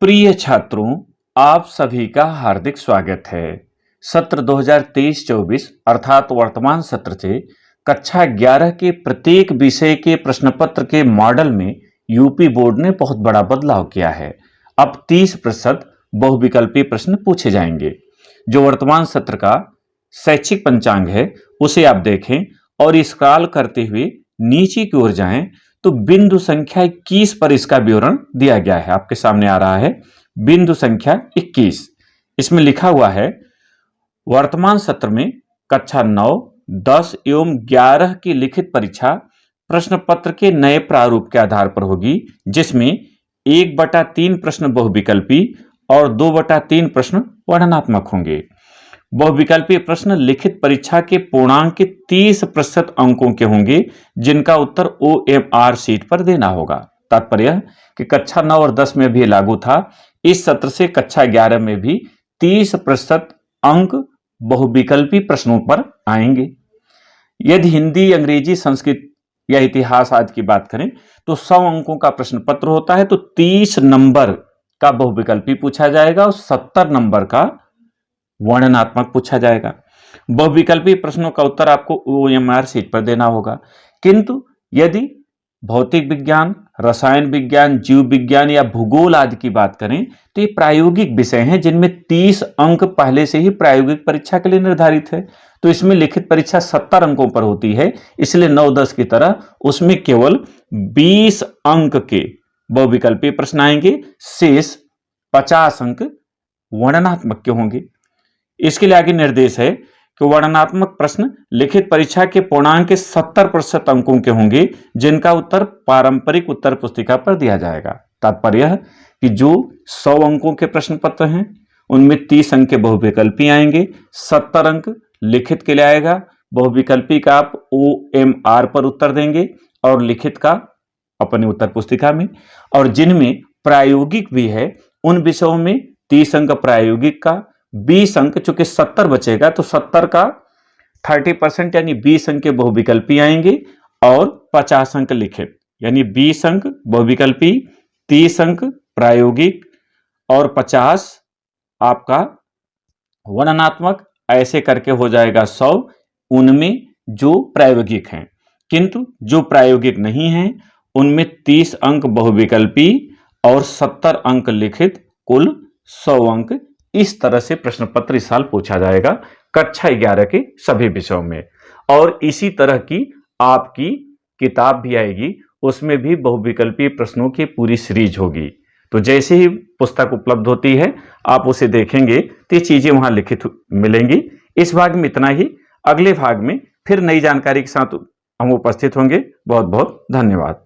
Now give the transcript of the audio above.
प्रिय छात्रों, आप सभी का हार्दिक स्वागत है। सत्र 2023-24 अर्थात वर्तमान सत्र से कक्षा 11 के प्रत्येक विषय के प्रश्न पत्र के मॉडल में यूपी बोर्ड ने बहुत बड़ा बदलाव किया है। अब 30% बहुविकल्पी प्रश्न पूछे जाएंगे। जो वर्तमान सत्र का शैक्षिक पंचांग है उसे आप देखें और स्क्रॉल करते हुए नीचे की ओर जाएं तो बिंदु संख्या 21 पर इसका विवरण दिया गया है। आपके सामने आ रहा है बिंदु संख्या 21। इसमें लिखा हुआ है वर्तमान सत्र में कक्षा 9, 10 एवं 11 की लिखित परीक्षा प्रश्न पत्र के नए प्रारूप के आधार पर होगी, जिसमें 1/3 प्रश्न बहुविकल्पी और 2/3 प्रश्न वर्णनात्मक होंगे। बहुविकल्पी प्रश्न लिखित परीक्षा के पूर्णांक के 30% अंकों के होंगे, जिनका उत्तर OMR शीट पर देना होगा। तात्पर्य कि कक्षा 9 और 10 में भी लागू था, इस सत्र से कक्षा 11 में भी 30% अंक बहुविकल्पी प्रश्नों पर आएंगे। यदि हिंदी, अंग्रेजी, संस्कृत या इतिहास आदि की बात करें तो 100 अंकों का प्रश्न पत्र होता है, तो 30 नंबर का बहुविकल्पी पूछा जाएगा और 70 नंबर का वर्णनात्मक पूछा जाएगा। बहुविकल्पी प्रश्नों का उत्तर आपको OMR शीट पर देना होगा। किंतु यदि भौतिक विज्ञान, रसायन विज्ञान, जीव विज्ञान या भूगोल आदि की बात करें तो ये प्रायोगिक विषय हैं, जिनमें 30 अंक पहले से ही प्रायोगिक परीक्षा के लिए निर्धारित है। तो इसमें लिखित परीक्षा 70 अंकों पर होती है, इसलिए 9-10 की तरह उसमें केवल 20 अंक के बहुविकल्पी प्रश्न आएंगे, शेष 50 अंक वर्णनात्मक के होंगे। इसके लिए आगे निर्देश है कि वर्णनात्मक प्रश्न लिखित परीक्षा के पूर्णांक के 70% अंकों के होंगे, जिनका उत्तर पारंपरिक उत्तर पुस्तिका पर दिया जाएगा। तात्पर्य है कि जो 100 अंकों के प्रश्न पत्र हैं उनमें 30 अंक के बहुविकल्पी आएंगे, 70 अंक लिखित के लिए आएगा। बहुविकल्पी का आप OMR पर उत्तर देंगे और लिखित का अपनी उत्तर पुस्तिका में। और जिनमें प्रायोगिक भी है उन विषयों में 30 अंक प्रायोगिक का, 20 अंक, चूंकि 70 बचेगा तो 70 का 30% यानी 20 अंक के बहुविकल्पी आएंगे और 50 अंक लिखित, यानी 20 अंक बहुविकल्पी, 30 अंक प्रायोगिक और 50 आपका वर्णनात्मक। ऐसे करके हो जाएगा 100 उनमें जो प्रायोगिक हैं। किंतु जो प्रायोगिक नहीं हैं उनमें 30 अंक बहुविकल्पी और 70 अंक लिखित, कुल 100 अंक। इस तरह से प्रश्न पत्र इस साल पूछा जाएगा कक्षा 11 के सभी विषयों में। और इसी तरह की आपकी किताब भी आएगी, उसमें भी बहुविकल्पी प्रश्नों की पूरी सीरीज होगी। तो जैसे ही पुस्तक उपलब्ध होती है आप उसे देखेंगे तो ये चीजें वहां लिखित मिलेंगी। इस भाग में इतना ही। अगले भाग में फिर नई जानकारी के साथ हम उपस्थित होंगे। बहुत बहुत धन्यवाद।